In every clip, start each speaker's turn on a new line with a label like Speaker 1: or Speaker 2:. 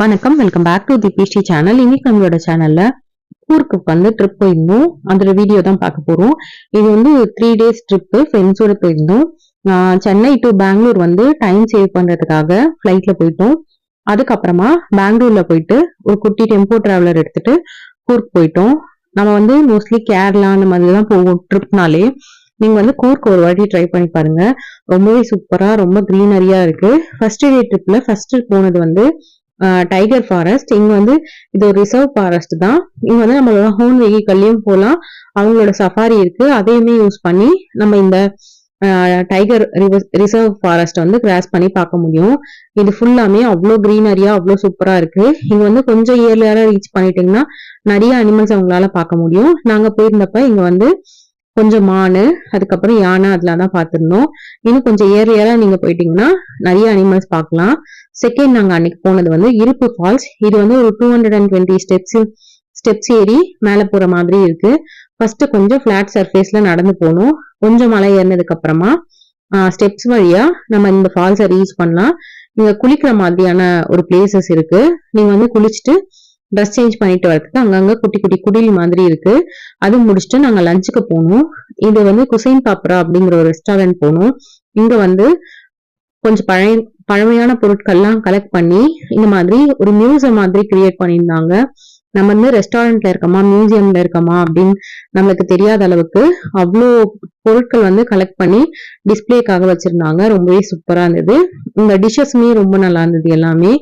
Speaker 1: வணக்கம், welcome back to the Bisty channel. இன்னைக்கு நம்மளோட சேனல்ல கூர்க்கு வந்து ட்ரிப் போயிருந்தோம். அதோட வீடியோ தான் பார்க்க போறோம். இது வந்து 3 days ட்ரிப் ஃப்ரெண்ட்ஸோட போயிருந்தோம். சென்னை டு பெங்களூர் வந்து டைம் சேவ் பண்றதுக்காக ஃபிளைட்ல போயிட்டோம். அதுக்கப்புறமா பெங்களூர்ல போயிட்டு ஒரு குட்டி டெம்போ டிராவலர் எடுத்துட்டு கூர்க் போயிட்டோம். நம்ம வந்து மோஸ்ட்லி கேரளா அந்த மாதிரி தான் போவோம் ட்ரிப்னாலே. நீங்க வந்து கூர்க் ஒரு வாட்டி ட்ரை பண்ணி பாருங்க. ரொம்பவே சூப்பரா, ரொம்ப கிரீனரியா இருக்கு. ஃபர்ஸ்ட் டே ட்ரிப்ல ஃபர்ஸ்ட் போனது வந்து டைகர் ஃபாரஸ்ட். இங்க வந்து இது ஒரு ரிசர்வ் ஃபாரஸ்ட் தான். இங்க வந்து நம்மளோட ஹோன் வெஹிக்கல்லையும் போகலாம். அவங்களோட சஃபாரி இருக்கு, அதையுமே யூஸ் பண்ணி நம்ம இந்த டைகர் ரிசர்வ் ஃபாரஸ்ட் வந்து கிராஸ் பண்ணி பார்க்க முடியும். இது ஃபுல்லாமே அவ்வளோ கிரீனரியா, அவ்வளோ சூப்பரா இருக்கு. இங்க வந்து கொஞ்சம் இயர்லியரா ரீச் பண்ணிட்டீங்கன்னா நிறைய அனிமல்ஸ் அவங்களால பார்க்க முடியும். நாங்க போயிருந்தப்ப இங்க வந்து கொஞ்சம் மானு, அதுக்கப்புறம் யானை அதெல்லாம் தான் பார்த்திருந்தோம். இன்னும் கொஞ்சம் இயர்லியரா நீங்க போயிட்டீங்கன்னா நிறைய அனிமல்ஸ் பார்க்கலாம். செகண்ட் நாங்க அன்னைக்கு போனது வந்து இருப்பு ஃபால்ஸ். இது வந்து ஒரு 220 ஸ்டெப்ஸ் ஏறி மேல போற மாதிரி இருக்கு. ஃபர்ஸ்ட் கொஞ்சம் பிளாட் சர்ஃபேஸ்ல நடந்து போகணும். கொஞ்சம் மலை ஏறினதுக்கு அப்புறமா ஸ்டெப்ஸ் வழியா நம்ம இந்த ஃபால்ஸை ரீச் பண்ணலாம். இங்க குளிக்கிற மாதிரியான ஒரு பிளேசஸ் இருக்கு. நீங்க வந்து குளிச்சுட்டு ட்ரெஸ் சேஞ்ச் பண்ணிட்டு வரதுக்கு அங்கங்க குட்டி குட்டி குடில் மாதிரி இருக்கு. அது முடிச்சுட்டு நாங்க லஞ்சுக்கு போனோம். இது வந்து குசைன் பாப்ரா அப்படிங்கிற ஒரு ரெஸ்டாரண்ட் போனோம். இங்க வந்து கொஞ்சம் பழமையான பொருட்கள்லாம் கலெக்ட் பண்ணி இந்த மாதிரி ஒரு மியூசியம் மாதிரி கிரியேட் பண்ணியிருந்தாங்க. நம்ம வந்து ரெஸ்டாரண்ட்ல இருக்கோமா மியூசியம்ல இருக்கோமா அப்படின்னு நம்மளுக்கு தெரியாத அளவுக்கு அவ்வளோ பொருட்கள் வந்து கலெக்ட் பண்ணி டிஸ்பிளேக்காக வச்சிருந்தாங்க. ரொம்பவே சூப்பரா இருந்தது. இந்த டிஷ்ஷஸ்மே ரொம்ப நல்லா இருந்தது எல்லாமே.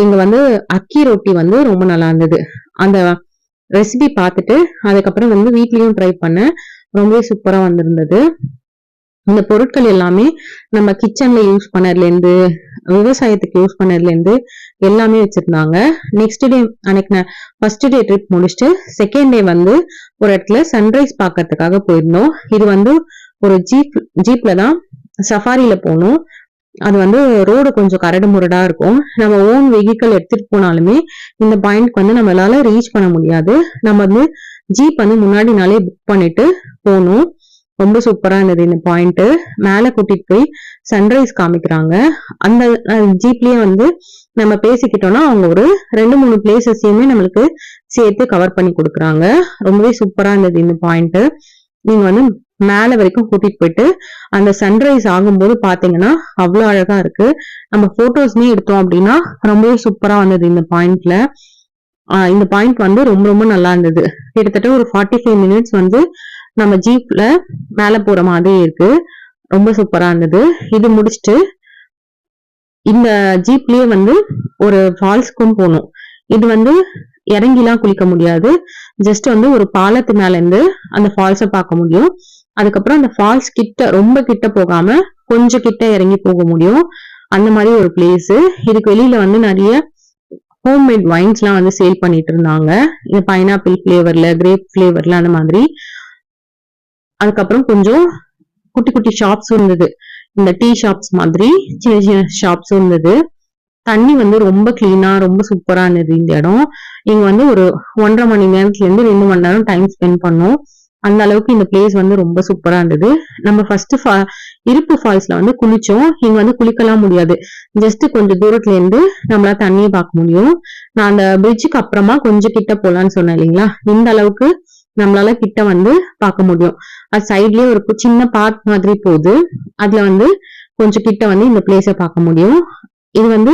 Speaker 1: இங்க வந்து அக்கி ரொட்டி வந்து ரொம்ப நல்லா இருந்தது. அந்த ரெசிபி பார்த்துட்டு அதுக்கப்புறம் வந்து வீட்லயும் ட்ரை பண்ணேன். ரொம்பவே சூப்பரா வந்திருந்தது. இந்த பொருட்கள் எல்லாமே நம்ம கிச்சன்ல யூஸ் பண்ணதுல இருந்து, விவசாயத்துக்கு யூஸ் பண்ணதுல இருந்து எல்லாமே வச்சிருந்தாங்க. நெக்ஸ்ட் டே அன்னைக்கு ஃபர்ஸ்ட் டே ட்ரிப் முடிச்சுட்டு செகண்ட் டே வந்து ஒரு இடத்துல சன்ரைஸ் பாக்கிறதுக்காக போயிருந்தோம். இது வந்து ஒரு ஜீப்ல தான் சஃபாரியில போனோம். அது வந்து ரோடு கொஞ்சம் கரடு முரடா இருக்கும். நம்ம ஓன் வெஹிக்கல் எடுத்துட்டு போனாலுமே இந்த பாயிண்ட்க்கு வந்து நம்மளால ரீச் பண்ண முடியாது. நம்ம வந்து ஜீப் வந்து முன்னாடி நாளே புக் பண்ணிட்டு போகணும். ரொம்ப சூப்பரா இருந்தது இந்த பாயிண்ட். மேல கூட்டிட்டு போய் சன்ரைஸ் காமிக்கிறாங்க. அந்த ஜீப்லயே வந்து நம்ம பேசிக்கிட்டோம்னா அவங்க ஒரு 2-3 பிளேசஸையுமே நம்மளுக்கு சேர்த்து கவர் பண்ணி கொடுக்குறாங்க. ரொம்பவே சூப்பரா இருந்தது இந்த பாயிண்ட். நீங்க வந்து மேல வரைக்கும் கூட்டிட்டு போயிட்டு அந்த சன்ரைஸ் ஆகும்போது பாத்தீங்கன்னா அவ்வளவு அழகா இருக்கு. நம்ம போட்டோஸ்மே எடுத்தோம் அப்படின்னா ரொம்பவே சூப்பரா வந்தது இந்த பாயிண்ட்ல. இந்த பாயிண்ட் வந்து ரொம்ப ரொம்ப நல்லா இருந்தது. கிட்டத்தட்ட ஒரு 45 minutes வந்து நம்ம ஜீப்ல மேல போற மாதிரி இருக்கு. ரொம்ப சூப்பரா இருந்தது. இது முடிச்சுட்டு இந்த ஜீப்லயே வந்து ஒரு ஃபால்ஸ்க்கும் போனோம். இது வந்து இறங்கிலாம் குளிக்க முடியாது. ஜஸ்ட் வந்து ஒரு பாலத்து மேல இருந்து அந்த ஃபால்ஸை பார்க்க முடியும். அதுக்கப்புறம் அந்த ஃபால்ஸ் கிட்ட ரொம்ப கிட்ட போகாம கொஞ்சம் கிட்ட இறங்கி போக முடியும். அந்த மாதிரி ஒரு பிளேஸ். இதுக்கு வெளியில வந்து நிறைய ஹோம்மேட் வைன்ஸ் எல்லாம் வந்து சேல் பண்ணிட்டு இருந்தாங்க. இந்த பைனாப்பிள் பிளேவர்ல, கிரேப் பிளேவர்ல அந்த மாதிரி. அதுக்கப்புறம் கொஞ்சம் குட்டி குட்டி ஷாப்ஸும் இருந்தது. இந்த டீ ஷாப்ஸ் மாதிரி சின்ன சின்ன ஷாப்ஸும் இருந்தது. தண்ணி வந்து ரொம்ப கிளீனா, ரொம்ப சூப்பரா இருந்தது இந்த இடம். இங்க வந்து ஒரு 1.5 மணி நேரத்துல இருந்து 2 மணி நேரம் டைம் ஸ்பெண்ட் பண்ணோம். அந்த அளவுக்கு இந்த பிளேஸ் வந்து ரொம்ப சூப்பரா இருந்தது. நம்ம ஃபர்ஸ்ட் இருப்பு ஃபால்ஸ்ல வந்து குளிச்சோம். இங்க வந்து குளிக்கலாம் முடியாது. ஜஸ்ட் கொஞ்சம் தூரத்துல இருந்து நம்மளால தண்ணியை பார்க்க முடியும். நான் அந்த பிரிட்ஜுக்கு அப்புறமா கொஞ்சம் கிட்ட போலான்னு சொன்னேன் இல்லைங்களா, இந்த அளவுக்கு நம்மளால கிட்ட வந்து பார்க்க முடியும். அது சைட்லயே ஒரு சின்ன பார்க் மாதிரி போகுது. அதுல வந்து கொஞ்சம் கிட்ட வந்து இந்த பிளேஸ பார்க்க முடியும். இது வந்து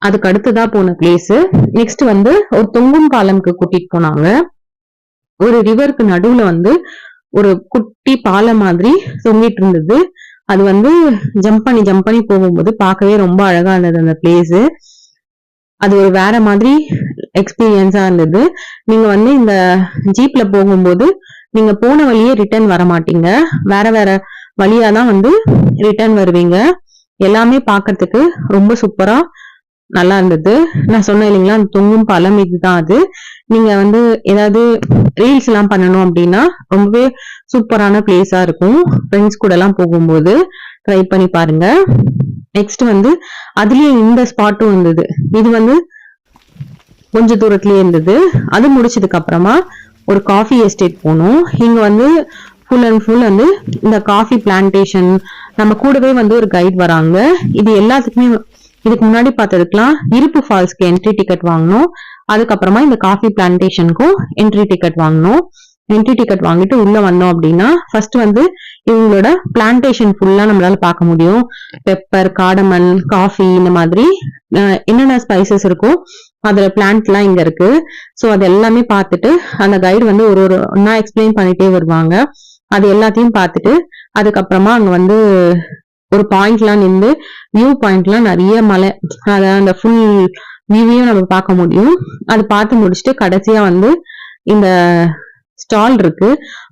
Speaker 1: அதுக்கு அடுத்ததா போன பிளேஸ். நெக்ஸ்ட் வந்து ஒரு தொங்கும் பாலம்க்கு கூட்டிட்டு போனாங்க. ஒரு ரிவருக்கு நடுவுல வந்து ஒரு குட்டி பாலம் மாதிரி தொங்கிட்டு இருந்தது. அது வந்து ஜம்ப் பண்ணி போகும்போது பார்க்கவே ரொம்ப அழகா இருந்தது அந்த பிளேஸ். அது ஒரு வேற மாதிரி எக்ஸ்பீரியன்ஸா இருந்தது. நீங்க வந்து இந்த ஜீப்ல போகும்போது நீங்க போன வழியே ரிட்டர்ன் வர மாட்டீங்க. வேற வேற வழியாதான் வந்து ரிட்டர்ன் வருவீங்க. எல்லாமே பாக்குறதுக்கு ரொம்ப சூப்பரா நல்லா இருந்தது. நான் சொன்னேன் இல்லைங்களா, அந்த தொங்கும் பாலம் இதுதான் அது. நீங்க வந்து ஏதாவது ரீல்ஸ் எல்லாம் பண்ணணும் அப்படின்னா ரொம்பவே சூப்பரான பிளேஸா இருக்கும். ஃப்ரெண்ட்ஸ் கூட எல்லாம் போகும்போது ட்ரை பண்ணி பாருங்க. நெக்ஸ்ட் வந்து அதுலயே இந்த ஸ்பாட்டும் இருந்தது. இது வந்து கொஞ்ச தூரத்திலேயே இருந்தது. அது முடிச்சதுக்கு அப்புறமா ஒரு காஃபி எஸ்டேட் போனோம். இங்க வந்து ஃபுல் அண்ட் ஃபுல் வந்து இந்த காஃபி பிளான்டேஷன், நம்ம கூடவே வந்து ஒரு கைட் வராங்க. இது எல்லாத்துக்குமே இதுக்கு முன்னாடி பார்த்ததுக்கெல்லாம் இருப்பு ஃபால்ஸ்க்கு என்ட்ரி டிக்கெட் வாங்கணும். அதுக்கப்புறமா இந்த காஃபி பிளான்டேஷனுக்கும் என்ட்ரி டிக்கெட் வாங்கணும். என்ட்ரி டிக்கெட் வாங்கிட்டு உள்ள வந்தோம் அப்படின்னா ஃபர்ஸ்ட் வந்து இவங்களோட பிளான்டேஷன் ஃபுல்லா நம்மளால பார்க்க முடியும். பெப்பர், காடமன், காஃபி, இந்த மாதிரி என்னென்ன ஸ்பைசஸ் இருக்கோ அதுல பிளான்ட் எல்லாம் இங்க இருக்கு. சோ அது எல்லாமே பார்த்துட்டு அந்த கைடு வந்து ஒரு ஒன்னா எக்ஸ்பிளைன் பண்ணிட்டே வருவாங்க. அது எல்லாத்தையும் பார்த்துட்டு அதுக்கப்புறமா அங்க வந்து ஒரு பாயிண்ட்லாம் நின்று வியூ பாயிண்ட்லாம் நிறைய மலை, அதாவது அந்த ஃபுல் வியூவையும் நம்ம பார்க்க முடியும். அது பார்த்து முடிச்சுட்டு கடைசியா வந்து இந்த ஸ்டால் இருக்கு,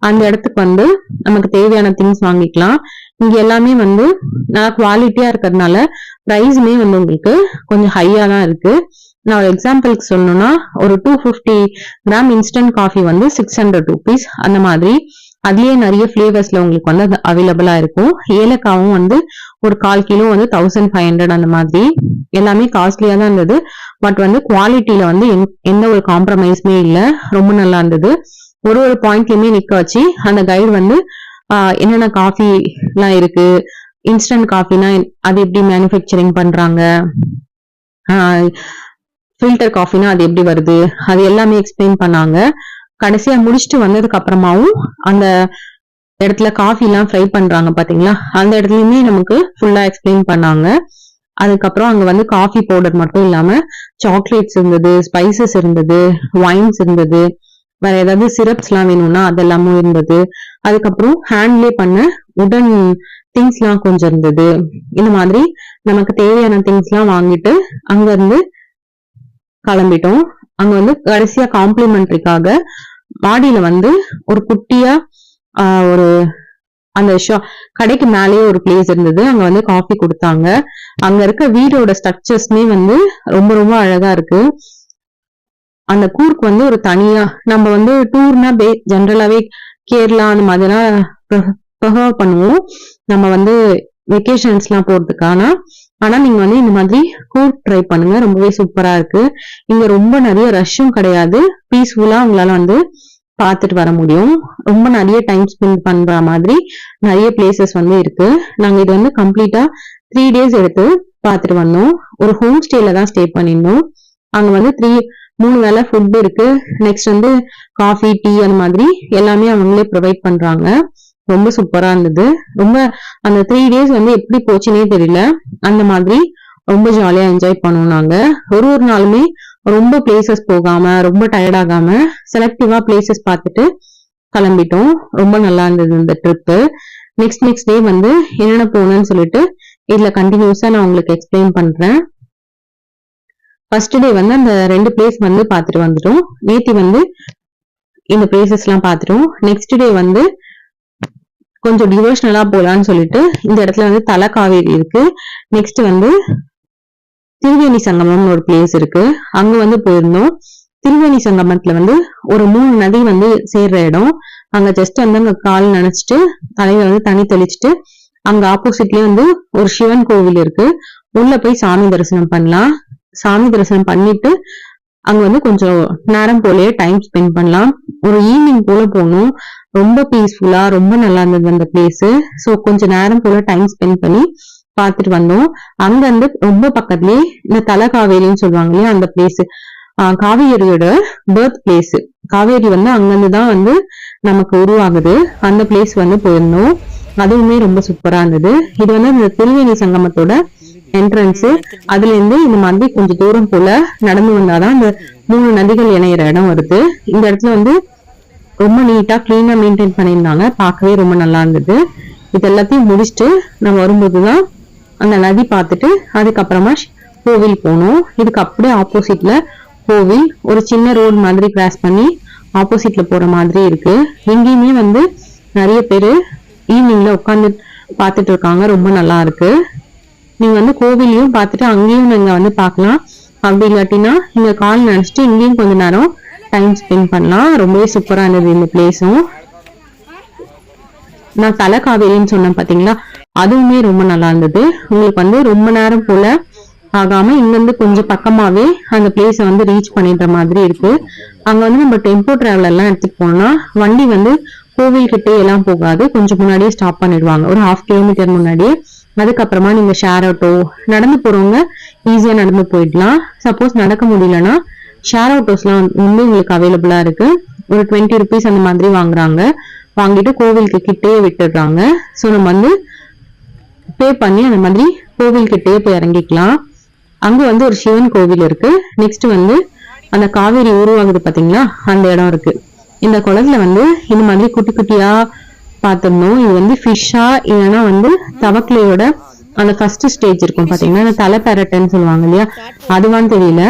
Speaker 1: அந்த இடத்துக்கு வந்து நமக்கு தேவையான திங்ஸ் வாங்கிக்கலாம். இங்க எல்லாமே வந்து நல்லா குவாலிட்டியா இருக்கிறதுனால பிரைஸுமே வந்து உங்களுக்கு கொஞ்சம் ஹையா தான் இருக்கு. நான் ஒரு எக்ஸாம்பிளுக்கு சொல்லணும்னா ஒரு 250 கிராம் இன்ஸ்டன்ட் காஃபி வந்து 600 rupees அந்த மாதிரி. அதுலயே நிறைய பிளேவர்ஸ்ல உங்களுக்கு வந்து அது அவைலபிளா இருக்கும். ஏலக்காவும் வந்து ஒரு 1/4 கிலோ வந்து 1500 அந்த மாதிரி. எல்லாமே காஸ்ட்லியா தான் இருந்தது. பட் வந்து குவாலிட்டியில வந்து எந்த ஒரு காம்ப்ரமைஸுமே இல்லை, ரொம்ப நல்லா இருந்தது. ஒரு பாயிண்ட்லயுமே நிக்க வச்சு அந்த கைடு வந்து என்னென்ன காஃபி எல்லாம் இருக்கு, இன்ஸ்டன்ட் காஃபினா அது எப்படி மேனுஃபேக்சரிங் பண்றாங்க, ஃபில்டர் காஃபினா அது எப்படி வருது, அது எல்லாமே எக்ஸ்பிளைன் பண்ணாங்க. கடைசியா முடிச்சுட்டு வந்ததுக்கு அப்புறமாவும் அந்த இடத்துல காஃபி எல்லாம் ஃப்ரை பண்றாங்க பாத்தீங்களா, அந்த இடத்துலயுமே நமக்கு ஃபுல்லா எக்ஸ்பிளைன் பண்ணாங்க. அதுக்கப்புறம் அங்க வந்து காஃபி பவுடர் மட்டும் இல்லாம சாக்லேட்ஸ் இருந்தது, ஸ்பைசஸ் இருந்தது, வைன்ஸ் இருந்தது, வேற ஏதாவது சிரப்ஸ் எல்லாம் வேணும்னா அதெல்லாமும் இருந்தது. அதுக்கப்புறம் ஹேண்ட்லே பண்ண உடன் திங்ஸ் எல்லாம் கொஞ்சம் இருந்தது. இந்த மாதிரி நமக்கு தேவையான திங்ஸ் எல்லாம் வாங்கிட்டு அங்க இருந்து கிளம்பிட்டோம். அங்க வந்து கடைசியா காம்ப்ளிமெண்ட்ரிக்காக மாடியில வந்து ஒரு குட்டியா ஒரு அந்த கடைக்கு மேலேயே ஒரு பிளேஸ் இருந்தது, அங்க வந்து காஃபி கொடுத்தாங்க. அங்க இருக்க வீடோட ஸ்ட்ரக்சர்ஸ்மே வந்து ரொம்ப ரொம்ப அழகா இருக்கு. அந்த கூர்க் வந்து ஒரு தனியா நம்ம வந்து டூர்னா ஜென்ரலாவே கேரளா அந்த மாதிரிலாம் ப்ரிஃபர் பண்ணுவோம் நம்ம வந்து வெக்கேஷன்ஸ் எல்லாம் போறதுக்கான. ஆனா நீங்க வந்து இந்த மாதிரி கூர்க் ட்ரை பண்ணுங்க, ரொம்பவே சூப்பரா இருக்கு. இங்க ரொம்ப நிறைய ரஷ்ஷும் கிடையாது, பீஸ்ஃபுல்லா உங்களால வந்து பார்த்துட்டு வர முடியும். ரொம்ப நிறைய டைம் ஸ்பெண்ட் பண்ற மாதிரி நிறைய பிளேசஸ் வந்து இருக்கு. நாங்க இது வந்து கம்ப்ளீட்டா 3 days எடுத்து பார்த்துட்டு வந்தோம். ஒரு ஹோம் ஸ்டேல தான் ஸ்டே பண்ணிருந்தோம். அங்க வந்து 3 வேளை ஃபுட் இருக்கு. நெக்ஸ்ட் வந்து காஃபி, டீ அந்த மாதிரி எல்லாமே அவங்களே ப்ரொவைட் பண்றாங்க. ரொம்ப சூப்பரா இருந்தது. ரொம்ப அந்த 3 days வந்து எப்படி போச்சுன்னே தெரியல, அந்த மாதிரி ரொம்ப ஜாலியா என்ஜாய் பண்ணுவோம். நாங்க ஒரு நாளுமே ரொம்ப பிளேசஸ் போகாம ரொம்ப டயர்ட் ஆகாம செலக்டிவா பிளேசஸ் பார்த்துட்டு கிளம்பிட்டோம். ரொம்ப நல்லா இருந்தது இந்த ட்ரிப்பு. நெக்ஸ்ட் டே வந்து என்னென்ன போகணும்னு சொல்லிட்டு இதுல கண்டினியூஸா நான் உங்களுக்கு எக்ஸ்பிளைன் பண்றேன். ஃபர்ஸ்ட் டே வந்து அந்த 2 பிளேஸ் வந்து பார்த்துட்டு வந்துட்டோம். நேத்தி வந்து இந்த பிளேசஸ் எல்லாம் பார்த்துட்டோம். நெக்ஸ்ட் டே வந்து கொஞ்சம் டிவோஷனலா போலான்னு சொல்லிட்டு இந்த இடத்துல வந்து தலை காவேரி இருக்கு. நெக்ஸ்ட் வந்து திருவேணி சங்கமம்னு ஒரு பிளேஸ் இருக்கு, அங்க வந்து போயிருந்தோம். திருவேணி சங்கமத்துல வந்து ஒரு 3 நதி வந்து சேர்ற இடம். அங்க ஜஸ்ட் வந்து அங்க கால் நினைச்சிட்டு தலையில வந்து தண்ணி தெளிச்சுட்டு அங்க ஆப்போசிட்லயே வந்து ஒரு சிவன் கோவில் இருக்கு, உள்ள போய் சாமி தரிசனம் பண்ணலாம். சாமி தரிசனம் பண்ணிட்டு அங்க வந்து கொஞ்சம் நேரம் போலயே டைம் ஸ்பெண்ட் பண்ணலாம். ஒரு ஈவினிங் போல போகணும். ரொம்ப பீஸ்ஃபுல்லா ரொம்ப நல்லா இருந்தது அந்த பிளேஸ். சோ கொஞ்சம் நேரம் போல டைம் ஸ்பெண்ட் பண்ணி பார்த்துட்டு வந்தோம். அங்க இருந்து ரொம்ப பக்கத்துலயே இந்த தலை காவேரின்னு சொல்லுவாங்க இல்லையா, அந்த பிளேஸ் காவேரியோட பர்த் பிளேஸ். காவேரி வந்து அங்கிருந்துதான் வந்து நமக்கு உருவாகுது. அந்த பிளேஸ் வந்து போயிருந்தோம். அதுவுமே ரொம்ப சூப்பரா இருந்தது. இது வந்து இந்த திருவேணி சங்கமத்தோட என்ட்ரன்ஸ். அதுல இருந்து இந்த மாதிரி கொஞ்சம் தூரம் போல நடந்து வந்தாதான் இந்த 3 நதிகள் இணையிற இடம் வருது. இந்த இடத்துல வந்து ரொம்ப நீட்டா கிளீனா மெயின்டைன் பண்ணியிருந்தாங்க, பார்க்கவே ரொம்ப நல்லா இருந்தது. இது எல்லாத்தையும் முடிச்சுட்டு நம்ம வரும்போதுதான் அந்த நதி பார்த்துட்டு அதுக்கப்புறமா கோவில் போனோம். இதுக்கு அப்படியே ஆப்போசிட்ல கோவில், ஒரு சின்ன ரோடு மாதிரி கிராஸ் பண்ணி ஆப்போசிட்ல போற மாதிரி இருக்கு. எங்கேயுமே வந்து நிறைய பேரு ஈவினிங்ல உட்காந்து பார்த்துட்டு இருக்காங்க, ரொம்ப நல்லா இருக்கு. நீங்க வந்து கோவிலையும் பார்த்துட்டு அங்கேயும் நீங்க வந்து பார்க்கலாம். அப்படி இல்லாட்டினா இங்க கால் நினைச்சிட்டு இங்கேயும் கொஞ்ச நேரம் டைம் ஸ்பெண்ட் பண்ணலாம். ரொம்பவே சூப்பரா இருந்தது இந்த பிளேஸும். நான் தலை காவேரின்னு சொன்னேன் பாத்தீங்களா, அதுவுமே ரொம்ப நல்லா இருந்தது. உங்களுக்கு வந்து ரொம்ப நேரம் போல ஆகாம இங்க இருந்து கொஞ்சம் பக்கமாவே அந்த பிளேஸ வந்து ரீச் பண்ணிடுற மாதிரி இருக்கு. அங்க வந்து நம்ம டெம்போ டிராவல் எல்லாம் எடுத்துட்டு போனோம்னா வண்டி வந்து கோவில் கிட்டே எல்லாம் போகாது, கொஞ்சம் முன்னாடியே ஸ்டாப் பண்ணிடுவாங்க. ஒரு 1/2 கிலோமீட்டர் முன்னாடியே அதுக்கப்புறமா நீங்க ஷேர் ஆட்டோ, நடந்து போறவங்க ஈஸியா நடந்து போயிடலாம். சப்போஸ் நடக்க முடியலன்னா ஷேர் ஆட்டோஸ்லாம் வந்து உங்களுக்கு அவைலபிளா இருக்கு. ஒரு 20 rupees அந்த மாதிரி வாங்குறாங்க. வாங்கிட்டு கோவிலுக்கு கிட்டே விட்டுடுறாங்க. ஸோ நம்ம வந்து பே பண்ணி அந்த மாதிரி கோவில் கிட்டே போய் இறங்கிக்கலாம். அங்க வந்து ஒரு சிவன் கோவில் இருக்கு. நெக்ஸ்ட் வந்து அந்த காவேரி உருவாகுது பாத்தீங்களா, அந்த இடம் இருக்கு. இந்த குளத்துல வந்து இந்த மாதிரி குட்டி குட்டியா பார்த்திருந்தோம். இது வந்து ஃபிஷ்ஷா இல்லைன்னா வந்து தவக்கலையோட அந்த ஃபர்ஸ்ட் ஸ்டேஜ் இருக்கும் பாத்தீங்கன்னா, அந்த தலை பேரட்டைன்னு சொல்லுவாங்க இல்லையா, அதுவான்னு தெரியல.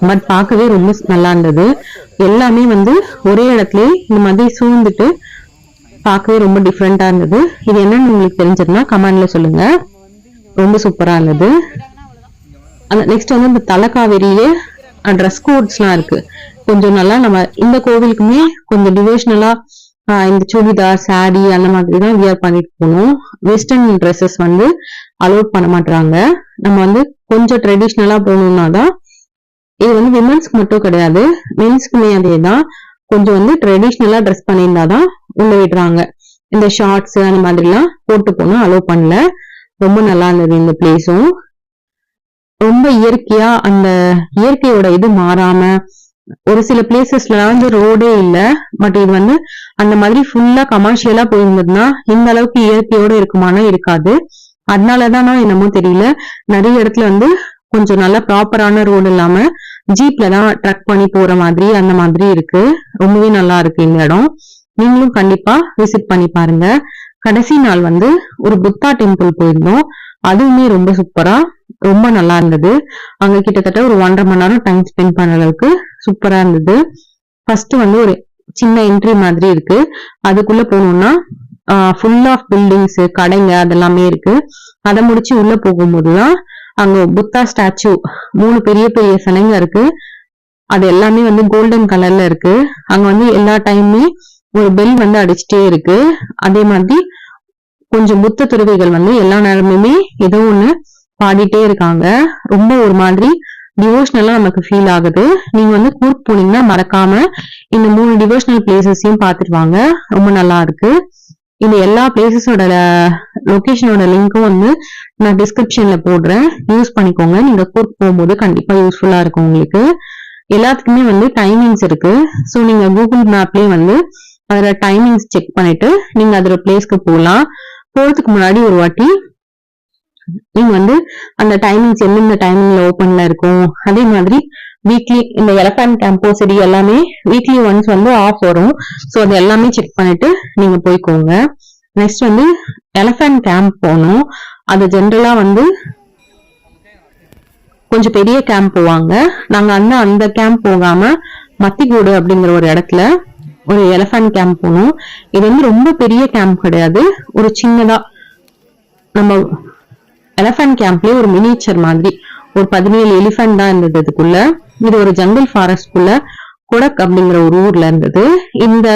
Speaker 1: பட் பார்க்கவே ரொம்ப நல்லா இருந்தது. எல்லாமே வந்து ஒரே இடத்துல இந்த மாதிரி சூழ்ந்துட்டு பார்க்கவே ரொம்ப டிஃப்ரெண்டா இருந்தது. இது என்னன்னு உங்களுக்கு தெரிஞ்சதுன்னா கமெண்ட்ல சொல்லுங்க. ரொம்ப சூப்பரா இருந்தது. அந்த நெக்ஸ்ட் வந்து இந்த தலைக்காவேரியிலே ட்ரெஸ் கோட்ஸ்லாம் இருக்கு. கொஞ்சம் நல்லா நம்ம இந்த கோவிலுக்குமே கொஞ்சம் டிவோஷனலா இந்த சுடிதார், சாரி அந்த மாதிரி தான் வியர் பண்ணிட்டு போகணும். வெஸ்டர்ன் ட்ரெஸ்ஸஸ் வந்து அலோட் பண்ண மாட்டாங்க. நம்ம வந்து கொஞ்சம் ட்ரெடிஷ்னலா போகணும்னா தான். இது வந்து விமன்ஸ்க்கு மட்டும் கிடையாது, மென்ஸ்க்குமே அதே தான். கொஞ்சம் வந்து ட்ரெடிஷ்னலா ட்ரெஸ் பண்ணியிருந்தாதான் உள்ள விடுறாங்க. இந்த ஷார்ட்ஸ் அந்த மாதிரிலாம் போட்டு போனா அலோவ் பண்ணல. ரொம்ப நல்லா இருந்தது இந்த பிளேஸும். ரொம்ப இயற்கையா அந்த இயற்கையோட இது மாறாம, ஒரு சில பிளேசஸ்ல வந்து ரோடே இல்ல. பட் இது வந்து அந்த மாதிரி ஃபுல்லா கமர்ஷியலா போயிருந்ததுன்னா இந்த அளவுக்கு இயற்கையோட இருக்குமானா இருக்காது. அதனாலதானா என்னமோ தெரியல, நிறைய இடத்துல வந்து கொஞ்சம் நல்லா ப்ராப்பரான ரோடு இல்லாம ஜீப்ல தான் ட்ரக் பண்ணி போற மாதிரி அந்த மாதிரி இருக்கு. ரொம்பவே நல்லா இருக்கு இந்த இடம். நீங்களும் கண்டிப்பா விசிட் பண்ணி பாருங்க. கடைசி நாள் வந்து ஒரு புத்தா டெம்பிள் போயிருந்தோம். அதுவுமே ரொம்ப சூப்பரா, ரொம்ப நல்லா இருந்தது. அங்க கிட்டத்தட்ட ஒரு 1.5 மணி நேரம் டைம் ஸ்பெண்ட் பண்ண அளவுக்கு சூப்பரா இருந்தது. ஃபர்ஸ்ட் வந்து ஒரு சின்ன என்ட்ரி மாதிரி இருக்கு. அதுக்குள்ள போனோம்னா ஃபுல் ஆஃப் பில்டிங்ஸ், கடைங்க அதெல்லாமே இருக்கு. அதை முடிச்சு உள்ள போகும்போதுதான் அங்க புத்தா ஸ்டாச்சு 3 பெரிய பெரிய சிலைங்க இருக்கு. அது எல்லாமே வந்து கோல்டன் கலர்ல இருக்கு. அங்க வந்து எல்லா டைமுமே ஒரு பெல் வந்து அடிச்சுட்டே இருக்கு. அதே மாதிரி கொஞ்சம் புத்த துறவிகள் வந்து எல்லா நேரமுமே ஏதோ ஒண்ணு பாடிட்டே இருக்காங்க. ரொம்ப ஒரு மாதிரி டிவோஷனலா நமக்கு ஃபீல் ஆகுது. நீங்க வந்து கூர்க் போனீங்கன்னா மறக்காம இந்த 3 டிவோஷனல் பிளேசஸையும் பார்த்துட்டு வாங்க. ரொம்ப நல்லா இருக்கு. இந்த எல்லா பிளேசஸோட லொகேஷனோட லிங்க்கும் வந்து நான் டிஸ்கிரிப்ஷன்ல போடுறேன், யூஸ் பண்ணிக்கோங்க. நீங்க கூர்க் போகும்போது கண்டிப்பா யூஸ்ஃபுல்லா இருக்கும் உங்களுக்கு. எல்லாத்துக்குமே வந்து டைமிங்ஸ் இருக்கு. ஸோ நீங்க கூகுள் மேப்லயே வந்து அதோட டைமிங்ஸ் செக் பண்ணிட்டு நீங்க அதோட பிளேஸ்க்கு போகலாம். போறதுக்கு முன்னாடி ஒரு வாட்டி நீங்க வந்து அந்த டைமிங்ஸ் எந்தெந்த டைமிங்ல ஓப்பன்ல இருக்கும், அதே மாதிரி வீக்லி இந்த எலஃபண்ட் கேம்போசரி எல்லாமே வீக்லி ஒன்ஸ் வந்து ஆஃப் வரும். ஸோ அது எல்லாமே செக் பண்ணிட்டு நீங்க போய்க்கோங்க. நெக்ஸ்ட் வந்து எலஃபண்ட் கேம்ப் போகணும். அது ஜென்ரலா வந்து கொஞ்சம் பெரிய கேம்ப் போவாங்க. நாங்க அந்த கேம்ப் போகாம மத்திகூடு அப்படிங்கிற ஒரு இடத்துல ஒரு எலஃபண்ட் கேம்ப் போனோம். இது வந்து ரொம்ப பெரிய கேம்ப் கிடையாது, ஒரு சின்னதா நம்ம எலஃபண்ட் கேம்ப்லயே ஒரு மினிச்சர் மாதிரி ஒரு 17 எலிஃபண்ட் தான் இருந்தது இதுக்குள்ள. இது ஒரு ஜங்கிள் ஃபாரஸ்ட்குள்ள கொடக் அப்படிங்கிற ஒரு ஊர்ல இருந்தது. இந்த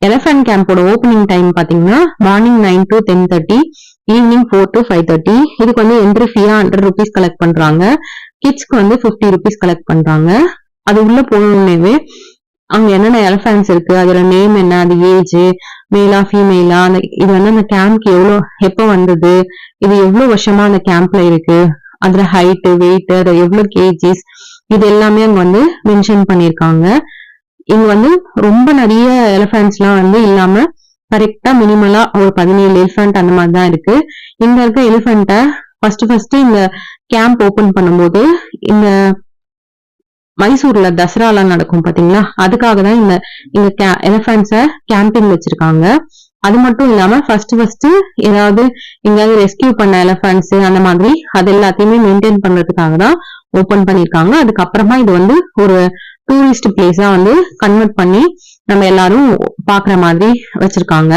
Speaker 1: எலஃபண்ட் கேம்போட ஓபனிங் டைம் பாத்தீங்கன்னா மார்னிங் 9 to 10:30, ஈவினிங் 4 to 5:30. இதுக்கு வந்து என்ட்ரி ஃபீயா 100 rupees கலெக்ட் பண்றாங்க. கிட்ஸ்க்கு வந்து 50 rupees கலெக்ட் பண்றாங்க. அது உள்ள போனோடனே அங்க என்னென்ன எலஃபண்ட்ஸ் இருக்கு, அதோட நேம் என்ன, அது ஏஜ், மேலா ஃபீமேலா, இது வந்து அந்த கேம்ப்க்கு எப்ப வந்தது, இது எவ்வளவு வருஷமா அந்த கேம்ப்ல இருக்கு, அதுல ஹைட், வெயிட், அது எவ்வளவு கேஜிஸ், இது எல்லாமே அங்க வந்து மென்ஷன் பண்ணிருக்காங்க. இங்க வந்து ரொம்ப நிறைய எலிஃபண்ட்ஸ் எல்லாம் வந்து இல்லாம கரெக்டா மினிமலா ஒரு 17 எலிஃபண்ட் அந்த மாதிரிதான் இருக்கு. இங்க இருக்க எலிஃபண்ட்டை ஃபர்ஸ்ட் இந்த கேம்ப் ஓபன் பண்ணும்போது இந்த மைசூர்ல தசரா எல்லாம் நடக்கும் பாத்தீங்களா, அதுக்காக தான் இந்த எலிஃபண்ட்ஸ கேம்பிங் வச்சிருக்காங்க. அது மட்டும் இல்லாம ஃபர்ஸ்ட் ஏதாவது எங்கேயாவது ரெஸ்கியூ பண்ண எலிஃபண்ட்ஸ் அந்த மாதிரி அது எல்லாத்தையுமே மெயின்டைன் பண்றதுக்காக தான் ஓபன் பண்ணிருக்காங்க. அதுக்கப்புறமா இது வந்து ஒரு டூரிஸ்ட் பிளேஸா வந்து கன்வெர்ட் பண்ணி நம்ம எல்லாரும் பாக்குற மாதிரி வச்சிருக்காங்க.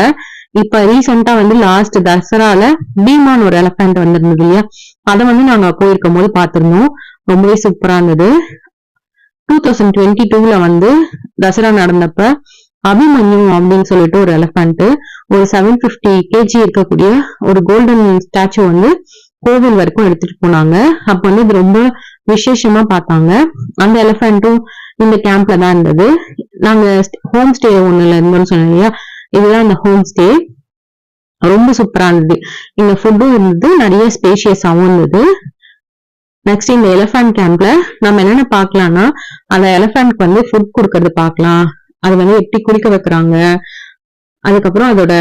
Speaker 1: இப்ப ரீசெண்டா வந்து லாஸ்ட் தசரால பீமான் ஒரு எலிஃபண்ட் வந்திருந்தது இல்லையா, அதை வந்து நாங்க போயிருக்கும் போது பாத்திருந்தோம். ரொம்பவே சூப்பரா இருந்தது. 2022ல வந்து தசரா நடந்தப்ப அபிமன்யு அப்படின்னு சொல்லிட்டு ஒரு எலிஃபண்ட், ஒரு 750 kg இருக்கக்கூடிய ஒரு கோல்டன் ஸ்டாச்சு வந்து கோவில் வரைக்கும் எடுத்துட்டு போனாங்க. அப்ப வந்து இது ரொம்ப விசேஷமா பார்த்தாங்க. அந்த எலிஃபண்ட்டும் இந்த கேம்ப்ல தான் இருந்தது. நாங்க ஹோம் ஸ்டே ஒண்ணுல இருந்தோம்னு சொன்னோம் இல்லையா, இதுதான் அந்த ஹோம் ஸ்டே. ரொம்ப சூப்பரா இருந்தது. இந்த ஃபுட்டும் இருந்தது, நிறைய ஸ்பேஷியஸாவும் இருந்தது. நெக்ஸ்ட் இந்த எலிஃபண்ட் கேம்ப்ல நம்ம என்னென்ன பார்க்கலாம்னா, அந்த எலிஃபண்ட்க்கு வந்து ஃபுட் கொடுக்கறது பார்க்கலாம். அது வந்து எப்படி குடிக்க வைக்கிறாங்க, அதுக்கப்புறம் அதோட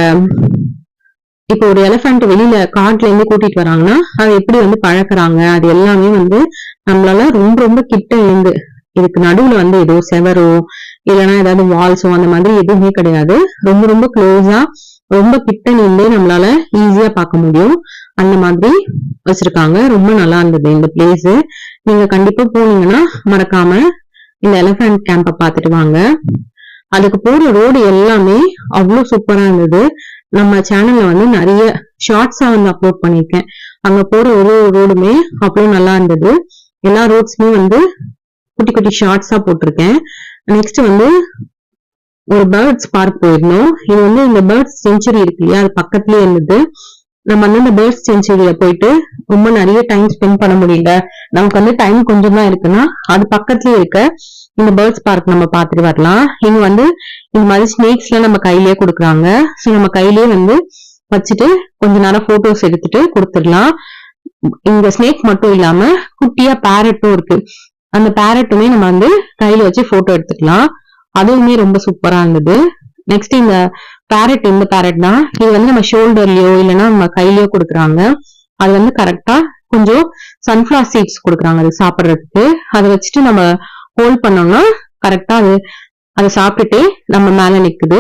Speaker 1: இப்போ ஒரு எலிஃபண்ட் வெளியில காட்டுல இருந்து கூட்டிட்டு வராங்கன்னா அதை எப்படி வந்து பழக்கிறாங்க, அது எல்லாமே வந்து நம்மளால ரொம்ப ரொம்ப கிட்ட இருந்து, இதுக்கு நடுவுல வந்து ஏதோ செவரோ இல்லைன்னா ஏதாவது வால்ஸோ அந்த மாதிரி எதுவுமே கிடையாது. ரொம்ப ரொம்ப க்ளோஸா ரொம்ப கிட்ட நின்று நம்மளால ஈஸியா பார்க்க முடியும். அந்த மாதிரி வச்சிருக்காங்க. ரொம்ப நல்லா இருந்தது இந்த பிளேஸ். நீங்க கண்டிப்பா போனீங்கன்னா மறக்காம இந்த எலிஃபண்ட் கேம்ப பார்த்துட்டு வாங்க. அதுக்கு போற ரோடு எல்லாமே அவ்வளவு சூப்பரா இருந்தது. நம்ம சேனல்ல வந்து நிறைய ஷார்ட்ஸா வந்து அப்லோட் பண்ணிருக்கேன். அங்க போற ஒரு ரோடுமே அவ்வளவு நல்லா இருந்தது. எல்லா ரோட்ஸுமே வந்து குட்டி குட்டி ஷார்ட்ஸா போட்டிருக்கேன். நெக்ஸ்ட் வந்து ஒரு பேர்ட்ஸ் பார்க் போயிருந்தோம். இது வந்து இந்த பேர்ட்ஸ் செஞ்சுரி இருக்கு இல்லையா, அது பக்கத்துலயே இருந்தது. நம்ம வந்து இந்த பேர்ட்ஸ் செஞ்சுரியில போயிட்டு ரொம்ப நிறைய டைம் ஸ்பெண்ட் பண்ண முடியல, நமக்கு வந்து டைம் கொஞ்சம் தான் இருக்குன்னா அது பக்கத்துலயே இருக்க இந்த பேர்ட்ஸ் பார்க் நம்ம பார்த்துட்டு வரலாம். இங்க வந்து இந்த மாதிரி ஸ்னேக்ஸ் எல்லாம் நம்ம கையிலேயே கொடுக்குறாங்க. ஸோ நம்ம கையிலேயே வந்து வச்சுட்டு கொஞ்ச நேரம் போட்டோஸ் எடுத்துட்டு கொடுத்துடலாம். இந்த ஸ்னேக் மட்டும் இல்லாம குட்டியா பேரட்டும் இருக்கு. அந்த பேரட்டுமே நம்ம வந்து கையில வச்சு போட்டோ எடுத்துக்கலாம். அதுவுமே ரொம்ப சூப்பரா இருந்தது. நெக்ஸ்ட் இந்த பேரட் தான் இது வந்து நம்ம ஷோல்டர்லயோ இல்லைன்னா நம்ம கையிலயோ கொடுக்குறாங்க. அது வந்து கரெக்டா கொஞ்சம் சன்ஃபிளவர் சீட்ஸ் கொடுக்குறாங்க அது சாப்பிட்றதுக்கு. அதை வச்சுட்டு நம்ம ஹோல்ட் பண்ணோம்னா கரெக்டா அதை சாப்பிட்டுட்டே நம்ம மேல நிக்குது.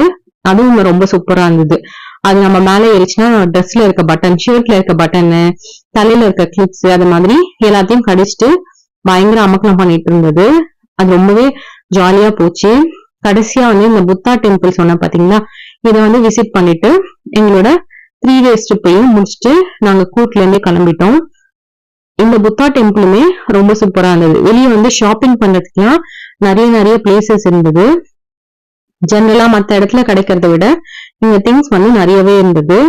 Speaker 1: அதுவும் ரொம்ப சூப்பரா இருந்தது. அது நம்ம மேல ஏறிச்சுன்னா ட்ரெஸ்ல இருக்க பட்டன், ஷர்ட்ல இருக்க பட்டனு, தலையில இருக்க கிளிப்ஸ், அது மாதிரி எல்லாத்தையும் கடிச்சிட்டு பயங்கர அமக்கலம் பண்ணிட்டு இருந்தது. அது ரொம்பவே ஜாலியா போச்சு. கடைசியா வந்து இந்த புத்தா டெம்பிள் சொன்ன பாத்தீங்களா, இதை வந்து விசிட் பண்ணிட்டு எங்களோட 3 days ட்ரிப்பையும் முடிச்சுட்டு நாங்க கூட்ல இருந்தே கிளம்பிட்டோம். இந்த புத்தா டெம்பிளுமே ரொம்ப சூப்பரா இருந்தது. வெளியே வந்து ஷாப்பிங் பண்றதுக்குலாம் நிறைய பிளேசஸ் இருந்தது. ஜெனரலா மத்த இடத்துல கிடைக்கிறத விட இங்க திங்ஸ் வந்து நிறையவே இருந்தது.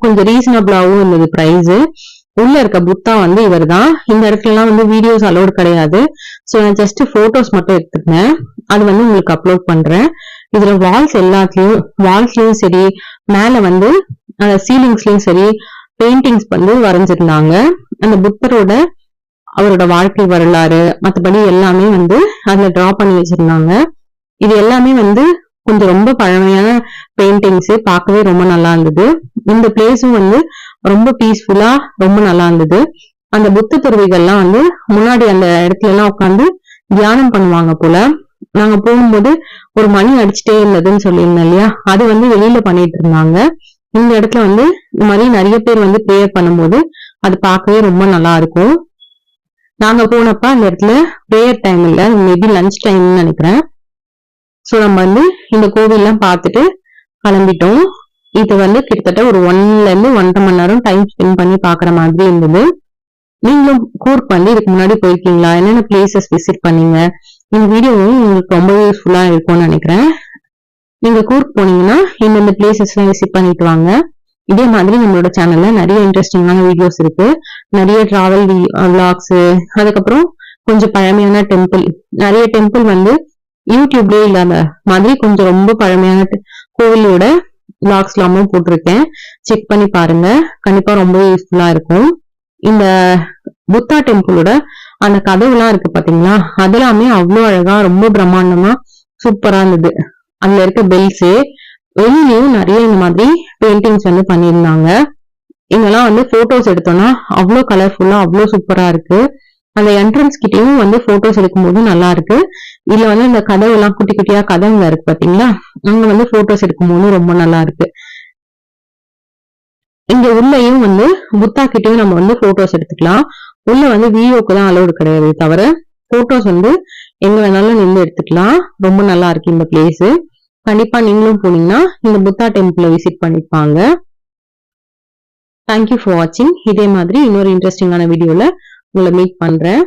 Speaker 1: கொஞ்சம் ரீசனபிளாவும் இருந்தது பிரைஸ். உள்ள இருக்க புத்தா வந்து இவர் தான். இந்த இடத்துல எல்லாம் வந்து வீடியோஸ் அலோட் கிடையாது. சோ நான் ஜஸ்ட் போட்டோஸ் மட்டும் எடுத்துருந்தேன். அது வந்து உங்களுக்கு அப்லோட் பண்றேன். இதுல வால்ஸ்லயும் சரி, மேல வந்து சீலிங்ஸ்லயும் சரி பெயிண்டிங்ஸ் வந்து வரைஞ்சிருந்தாங்க. அந்த புத்தரோட அவரோட வாழ்க்கை வரலாறு மற்றபடி எல்லாமே வந்து அதுல டிரா பண்ணி வச்சிருந்தாங்க. இது எல்லாமே வந்து கொஞ்சம் ரொம்ப பழமையான பெயிண்டிங்ஸ், பார்க்கவே ரொம்ப நல்லா இருந்தது. இந்த பிளேஸும் வந்து ரொம்ப பீஸ்ஃபுல்லா ரொம்ப நல்லா இருந்தது. அந்த புத்த துறவிகள்லாம் வந்து முன்னாடி அந்த இடத்துல எல்லாம் உட்காந்து தியானம் பண்ணுவாங்க போல. நாங்க போகும்போது ஒரு மணி அடிச்சுட்டே இருந்ததுன்னு சொல்லியிருந்தேன் இல்லையா, அது வந்து வெளியில பண்ணிட்டு இருந்தாங்க. இந்த இடத்துல வந்து இந்த மாதிரி நிறைய பேர் வந்து ப்ரேயர் பண்ணும்போது அது பார்க்கவே ரொம்ப நல்லா இருக்கும். நாங்க போனப்ப அந்த இடத்துல ப்ரேயர் டைம் இல்ல, மேபி லஞ்ச் டைம்னு நினைக்கிறேன். சோ நம்ம வந்து இந்த கோவில்லாம் பார்த்துட்டு கிளம்பிட்டோம். இது வந்து கிட்டத்தட்ட ஒரு 1ல இருந்து 1.5 மணி நேரம் டைம் ஸ்பெண்ட் பண்ணி பாக்குற மாதிரி இருந்தது. நீங்களும் கூர்க் வந்து இதுக்கு முன்னாடி போயிருக்கீங்களா, என்னென்ன பிளேசஸ் விசிட் பண்ணீங்க, இந்த வீடியோவும் உங்களுக்கு ரொம்ப யூஸ்ஃபுல்லா இருக்கும்னு நினைக்கிறேன். நீங்க கூர்க் போனீங்கன்னா இந்தந்த பிளேசஸ் எல்லாம் விசிட் பண்ணிட்டு வாங்க. இதே மாதிரி நம்மளோட சேனல்ல நிறைய இன்ட்ரெஸ்டிங்கான வீடியோஸ் இருக்கு. நிறைய டிராவல் விளாக்ஸ், அதுக்கப்புறம் கொஞ்சம் பழமையான டெம்பிள், நிறைய டெம்பிள் வந்து யூடியூப்லயே இல்லாத மாதிரி கொஞ்சம் ரொம்ப பழமையான கோவிலோட விளாக்ஸ் எல்லாமும் போட்டிருக்கேன். செக் பண்ணி பாருங்க, கண்டிப்பா ரொம்ப யூஸ்ஃபுல்லா இருக்கும். இந்த புத்தா டெம்பிளோட அந்த கதவுலாம் இருக்கு பாத்தீங்களா, அதெல்லாமே அவ்வளவு அழகா ரொம்ப பிரம்மாண்டமா சூப்பரா இருந்தது. அதுல இருக்க பெல்ஸ், வெளியிலயும் நிறைய இந்த மாதிரி பெயிண்டிங்ஸ் வந்து பண்ணியிருந்தாங்க. இங்கெல்லாம் வந்து போட்டோஸ் எடுத்தோம்னா அவ்வளவு கலர்ஃபுல்லா அவ்வளவு சூப்பரா இருக்கு. அந்த என்ட்ரன்ஸ் கிட்டயும் வந்து போட்டோஸ் எடுக்கும்போது நல்லா இருக்கு. இதுல வந்து இந்த கதவு எல்லாம் குட்டி குட்டியா கதவுங்க இருக்கு பாத்தீங்களா, அங்க வந்து போட்டோஸ் எடுக்கும்போது ரொம்ப நல்லா இருக்கு. இங்க உள்ளேயும் வந்து புத்தா கிட்டயும் நம்ம வந்து போட்டோஸ் எடுத்துக்கலாம். உள்ள வந்து வீடியோக்கு தான் அலோடு கிடையாது, தவிர போட்டோஸ் வந்து எங்க வேணாலும் நின்று எடுத்துக்கலாம். ரொம்ப நல்லா இருக்கு இந்த பிளேஸ். கண்டிப்பா நீங்களும் போனீங்கன்னா இந்த புத்தா டெம்பிள விசிட் பண்ணிப்பாங்க. தேங்க்யூ ஃபார் வாட்சிங். இதே மாதிரி இன்னொரு இன்ட்ரெஸ்டிங்கான வீடியோல உங்களை மீட் பண்றேன்.